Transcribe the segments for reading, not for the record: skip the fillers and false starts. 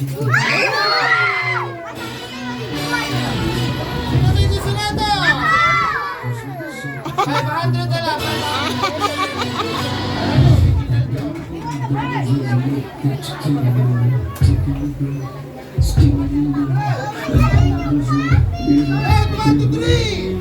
May gusto na to. 500 na lang. One, two, three.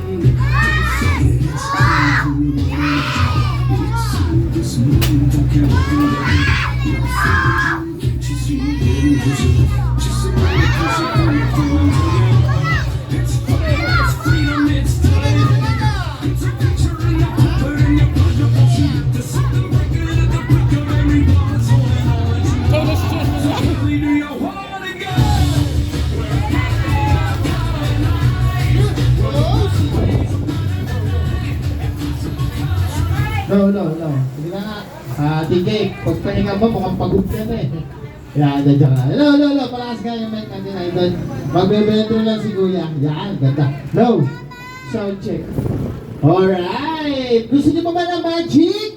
No. Sige na nga. TJ, pagpahinga mo, mukhang pagod ka na eh. Yan, dadyan ka. Hello. Palakas ka yung mic natin na ito. Magbebento lang si Kuya. Yan, ganda. No. Sound check. Alright. Gusto niyo pa ba ng magic?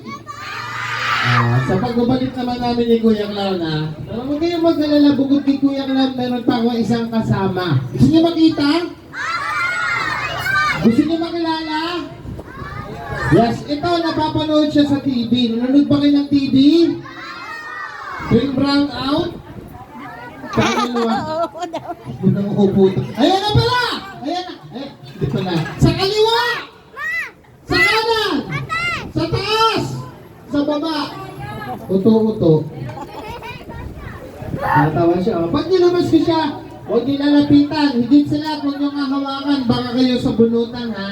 Sa pagbabalik naman namin ni Kuya Clown huwag kayong mag-alala, bukod kay Kuya Clown, meron pa ako isang kasama. Gusto niyo makita? Gusto niyo makilala? Yes, ito, napapanood siya sa TV. Nanonood ba kayo ng TV? Tuwing brown out? Pangalawa. Ayan na pala! Ayan na! Hindi pala. Sa kaliwa! Sa kanan! Sa taas! Sa baba! Uto-uto. Natawa siya. Pag nilabas ko siya, huwag niyo lalapitan. Higit sa lahat, huwag niyo hahawakan. Baka kayo sa bunutan, ha?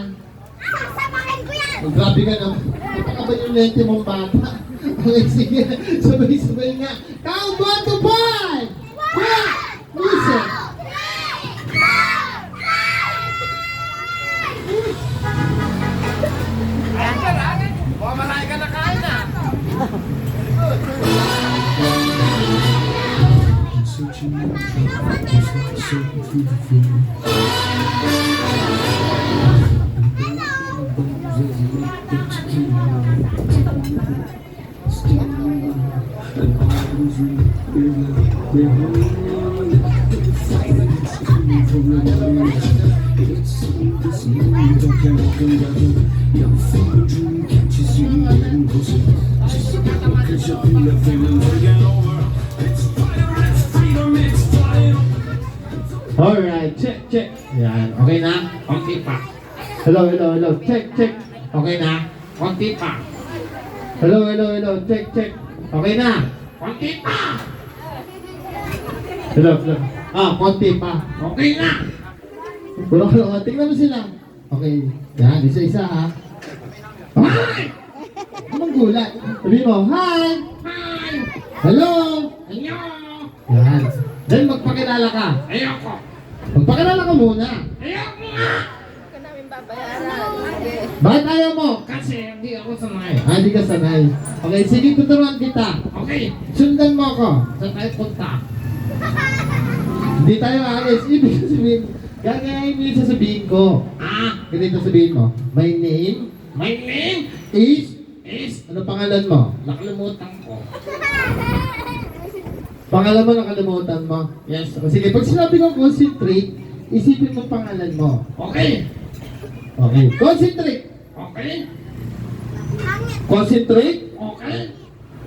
Oh, grabe ka naman. Napakaba yung lente mong bata. Okay, sige. Sabay-sabay nga. Count 1 to 5! Kuya! Listen! Baka marami ka na kain na. Alright, check. Yan, okay na? Konti pa. Hello. Check. Okay na? Konti pa. Hello. Check. Okay na? Konti pa. Hello. Konti pa. Okay na. Tingnan mo sila. Okay. Yan, isa-isa ha. Hi! Anong gulat? Sabi mo, hi! Hello! Yan. Then magpakilala ka. Ayoko. Magpakilala ka muna. Ayoko nga. Bakit ayaw mo? Kasi hindi ako sanay. Hindi ka sanay. Okay, sige, tuturuan kita. Okay. Sundan mo ako. Saan tayo punta? Hindi tayo aalis. Ibig sabihin, gagayahin mo yung sasabihin ko. Ganito sabihin mo. My name is... Ano pangalan mo? Nakalimutan ko. Pangalan mo nakalimutan mo? Yes. O, sige, pag sinabi ko concentrate, isipin mo pangalan mo. Okay. Okay, concentrate. Okay. Concentrate. Okay.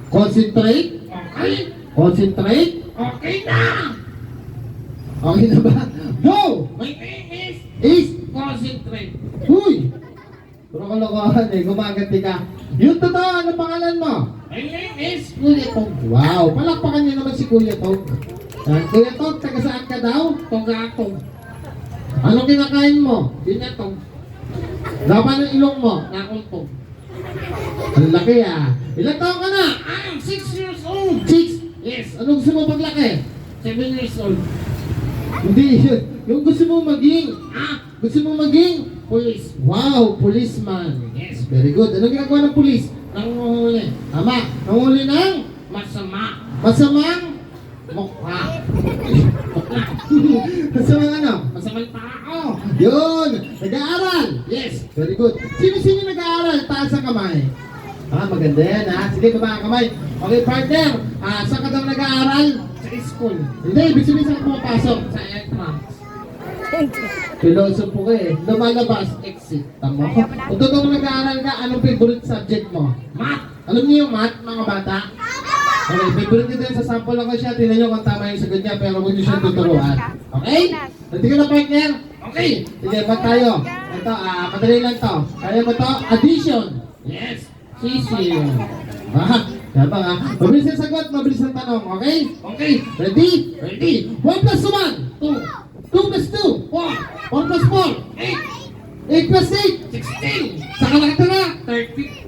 Concentrate. Okay. Concentrate. Okay na. Okay na ba? Go! My name Is... Concentrate. Huy! Puro kalokohan eh, gumaganti ka. Yung totoo, ano pangalan mo? My name is Kuya Tog. Wow, palakpakan niyo naman si Kuya Tog. Kuya Tog, taga saan ka daw? Togatong. Anong kinakain mo? Binatong. Laban ng ilong mo? Nakuntong. Ang laki Ilang taon ka na? I'm 6 years old. 6? Yes. Anong gusto mo paglaki? 7 years old. Hindi yun. Yung gusto mo maging? Gusto mo maging? Police. Wow, policeman. Yes. Very good. Anong ginagawa ng police? Nanguhuli. Tama. Nanghuli ng Masama. masamang mukha. Masamang ano? Masamang tao. Yun! Nag-aaral! Yes. Very good. Sino nag-aaral? Taas ang kamay. Maganda yan Sige, baba ang kamay. Okay, partner. Saan ka daw nag-aaral? Sa school. Hindi, ibig sabihin saan ka pumapasok? Sa entrance. Piloso po ka eh. Lumalabas, exit. Tama ko. Kung totoong nag-aaral ka, anong favorite subject mo? Math. Alam niyo yung math, mga bata? Okay, favorite nito yun. Sa sample lang ko siya. Tingnan niyo kung tama yung sagot niya, pero huwag niyo siyang tuturuan. Okay? Nanti ka na, partner? Okay. Sige, ba't tayo? Ito, madali lang to. Kaya mo to? Addition. Yes. Sisi. Yabang mabilis ang sagot, mabilis ang tanong. Okay? Okay. Ready? Ready. 1 plus 1. 2. 2 plus 2. 4. 4 plus 4. 8 8. plus 8. 16. Saka lang ito na. 30.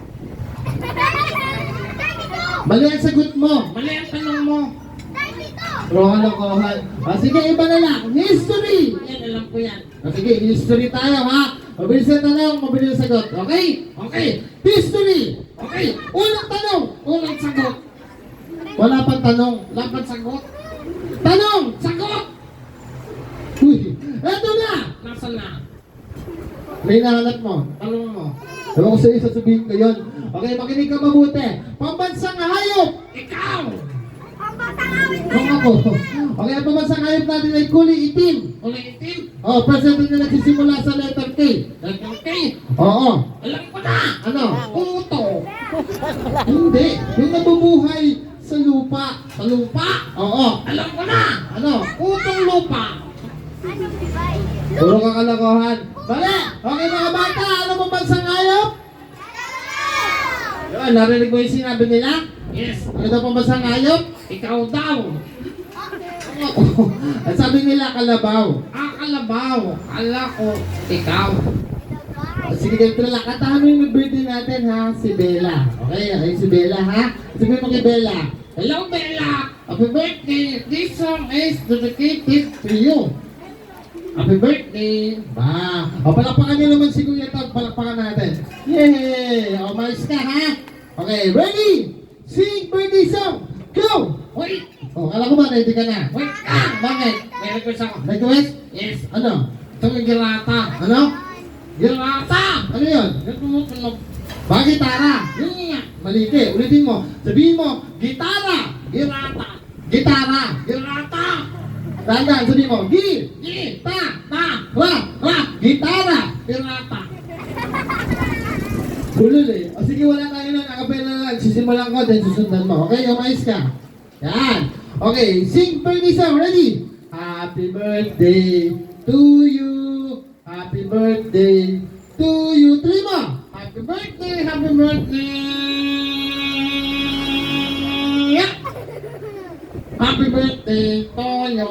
Mali ang sagot mo. Mali ang tanong mo. Wrong ang lokohan. Sige, iba na lang. History. Yan, alam ko yan. Sige, history tayo ha. Mabilis ang tanong, mabilis ang sagot. Okay? Okay. History. Okay. Unang tanong. Unang sagot. Wala pang tanong. Lapat sagot. Tanong. Sagot. Uy, eto na. Nasaan na? May nahanap mo. Tanong mo. Ewan ko sa iyo, sasabihin ko yun. Okay, makinig ka mabuti. Pambansang hayop. Ikaw. Kung ako. Okay, ang pambansang hayop natin ay kulay itim. Kulay itim. Oh, present na nagsisimula sa letter K. Okay. Oo. Alam ko na. Ano? Puto. Hindi. Yung nabubuhay sa lupa. Sa lupa. Oo. Alam ko na. Ano? Putong lupa. Puro ka kalokohan. Bale! Okay mga bata, ano pambansang hayop? Yun, narinig mo yung sinabi nila? Yes. Ano daw pambansang hayop? Ikaw daw. At sabi nila kalabaw. Kalabaw. Kala ko. Ikaw. Sige, ganito na lang. Kantahan mo yung birthday natin ha, si Bella. Okay, okay, si Bella ha. Sabihin mo kay Bella. Hello, Bella. Happy birthday. This song is dedicated To you. Happy birthday. Ba. O, palakpakan niyo naman si Kuya Todd. Palakpakan natin. Yay! O, malis ka ha. Okay, ready? Sing birthday song. Go! Wait. O, kala ko ba ready ka na? Wait ka. Bakit? May request ako. Request? Yes. Ano? Itong girata. Ano? Girata. Ano yun? Yung tumutunog. Ba, gitara? Yun nga. Maliki. Ulitin mo. Sabihin mo, gitara. Girata. Gitara. Girata. Tandaan, sabihin mo, Gi. Ta. ra, gitara. Girata. Bulol eh. O sige, wala tayo nun. Akapela na lang. Sisimulan ko, then susundan mo. Okay, umayos ka. Yan. Okay, sing birthday song. Ready? Happy birthday to you. Happy birthday to you. Three mo. Happy birthday. Happy birthday. Happy birthday, Toyo.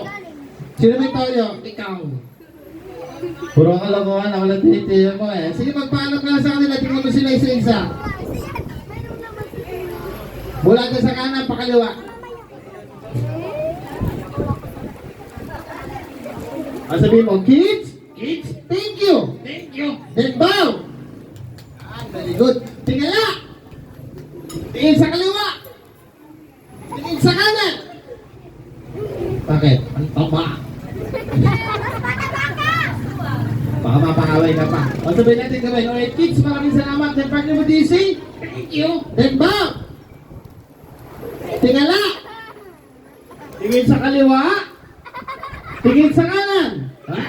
Sino may toyo? Ikaw. Puro kalokohan. Ako lang tinitiyo mo eh. Sige, magpaalam ka lang sa kanila. Tingnan mo sila isa-isa. Mula ka sa kanan, pakaliwa. Ang sabihin mo, kids, Kids. thank you. Thank you. Then bow. Very good. Tingala. Tingin sa kaliwa. Tingin sa kanan. Bakit? Ang taba. Baka mapakaway ka pa. O sabihin natin gawin. Alright kids, maraming salamat. Then partner mo DC. Thank you. Then bow. Tingala. Tingin sa kaliwa. Tingin sa kanan. Ha?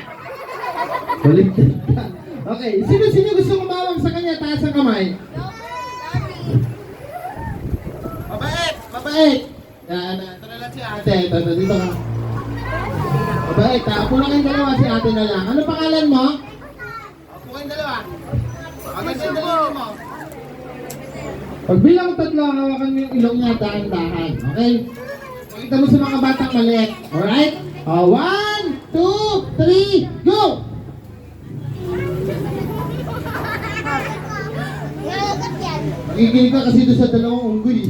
Baliktad ka. Okay. Sino gusto kumawang sa kanya? Taas ang kamay. Mabait. Mabait. Yan. Ito na lang si ate. Ito. Dito ka. Mabait. Upo lang kayong dalawa. Si ate na lang. Ano pangalan mo? Upo kayong dalawa. Agad yung dalawa mo. Pag bilang tatlo, hawakan mo yung ilong niya dahan-dahan. Okay? Pakita mo sa mga batang maliit. Alright? 1, 2, 3, go! Magigil ka kasi doon sa dalawang unggoy.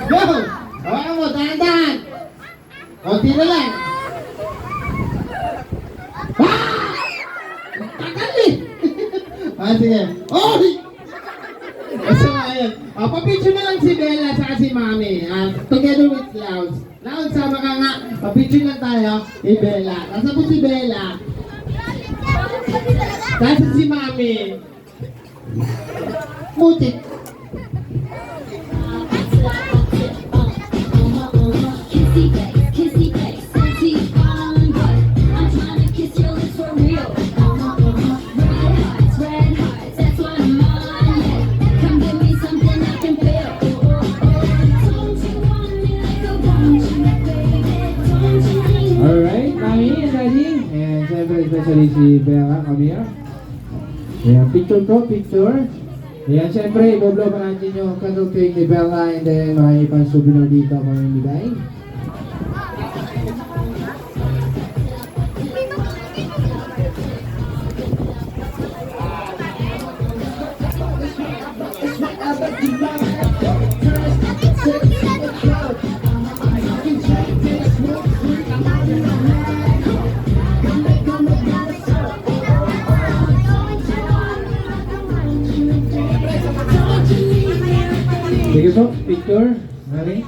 Go! Hawakan mo, dahan-dahan. Konti na lang. Ah! Tagal eh! Sige. Oy! So, ayun. Pa-picture na lang si Bella sa si Mami. Together with Clouds. Clouds, sama ka nga. Pa-picture lang tayo kay Bella. Nasa po si Bella. Nasa si Mami. Mutik. especially si Bella, come here. Ayan, picture po, picture. Ayan, syempre, iboblow pa natin yung candle cake ni Bella and then may pang souvenir dito mamimigay. Sige po, picture. Mali.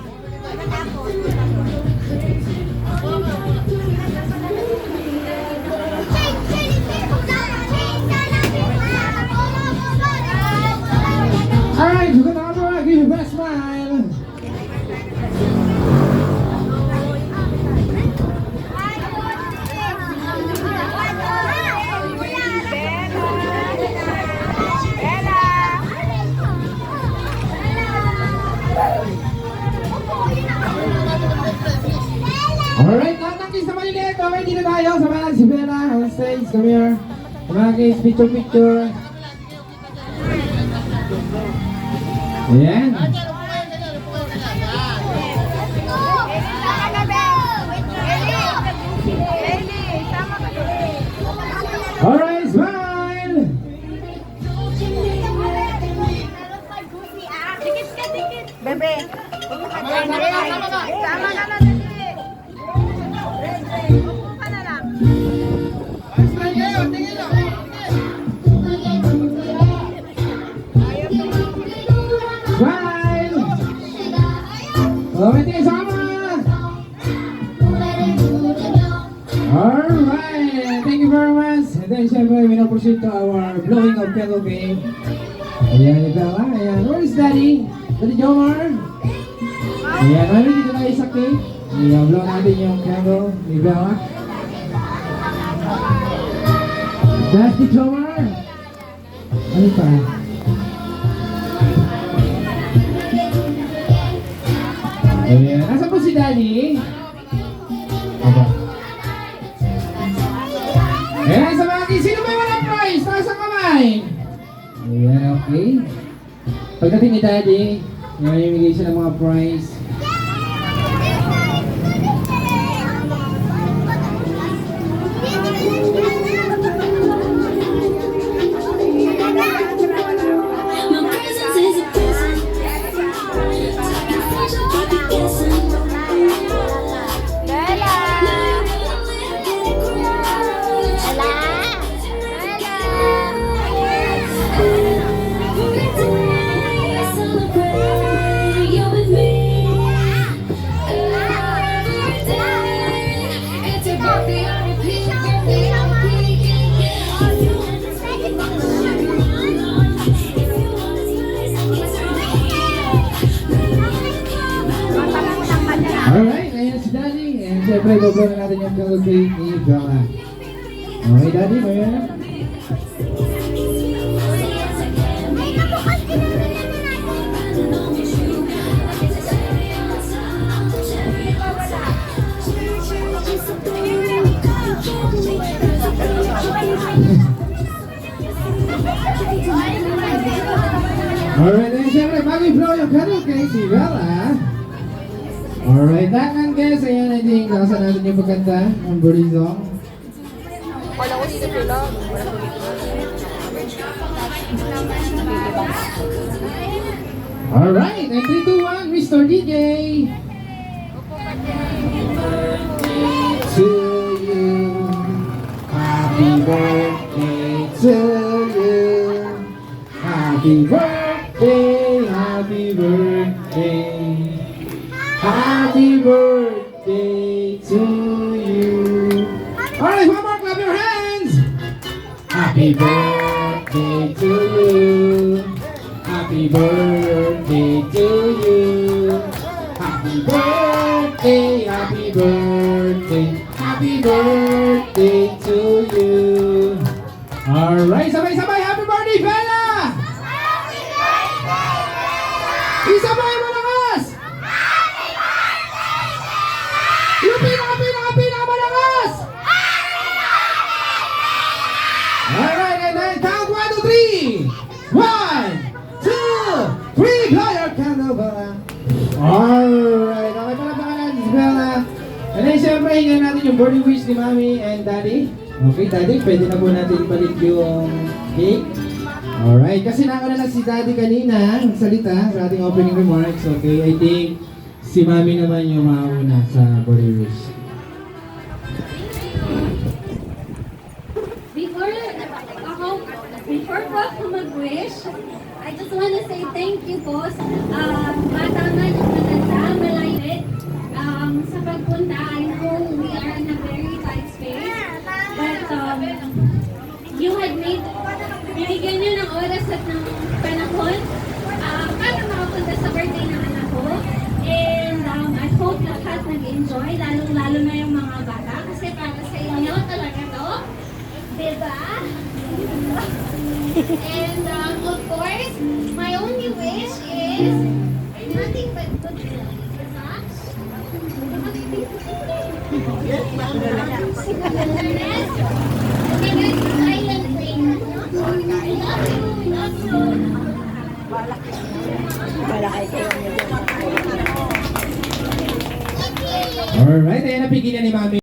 Alright, look at the camera. Give your best smile. Alright, lahat ng kiss na maliliit. Okay, dito tayo. Samahan si Bella on stage. Come here. Samahan kiss, picture. Ayan. Alright, smile! Bebe. Sama na lang. Upo ka na lang. Smile! Okay, tayo sama! Alright, thank you very much. And then, syempre, we now proceed to our blowing of candle cake. Ayan, ni Bella. Ayan, where is Daddy? Daddy Jomar? Ayan, mami, dito tayo sa cake. Ayan, blow natin yung candle ni Bella. Daddy Jomar? Ano pa? Ayan, nasa po si Daddy? Aba. Ayan, sa mga kids, sino may walang prize? Taas ang kamay! Ayan, okay. Pagdating ni Daddy, namimigay siya ng mga prize. My presence is a prison. Take your flash, I'll keep you guessing. Bella. Celebrate, you're with me. It's a birthday on repeat, birthday on repeat. If you want to take it, if you want to slice, it's right. Alright, ayan si Daddy. And syempre, bublow na natin yung candle cake ni Bella. Okay, Daddy, may yan. Alright, and syempre, bago i-blow yung candle cake si Bella. Alright, tangan guys, ayan na din. Nakasan natin yung pagkanta ng birthday song. Wala ko dito sila. Alright, and 3, 2, 1, Mr. DJ! To you, happy birthday to you. Happy birthday, happy birthday. Happy birthday to you. Alright, one more, clap your hands. Happy birthday to you. Happy birthday to you. Happy birthday, happy birthday, happy birthday to you. Alright, sabay-sabay, happy birthday, Bella! Isabay mo lakas! Yung pinaka-malakas! syempre, hingan natin yung birthday wish ni Mami and Daddy. Okay, Daddy, pwede na po natin ibalik yung cake. Alright, kasi nakauna na si Daddy kanina magsalita sa ating opening remarks. Okay, I think si Mami naman yung mauna sa birthday wish. Before po ako mag-wish, I just want to say thank you po. Bata nga yung maganda, malayit. Sa pagpunta, I know we are in a very tight space. But you had made, binigyan nyo ng oras at ng panahon para makapunta sa birthday ng anak ko. And I hope lahat nag-enjoy, lalong-lalo na yung mga bata. Kasi para sa inyo talaga to. Diba? And of course, my only wish is nothing but good luck. Silent thing. I love you. Alright, ayan napigilan ni Mami.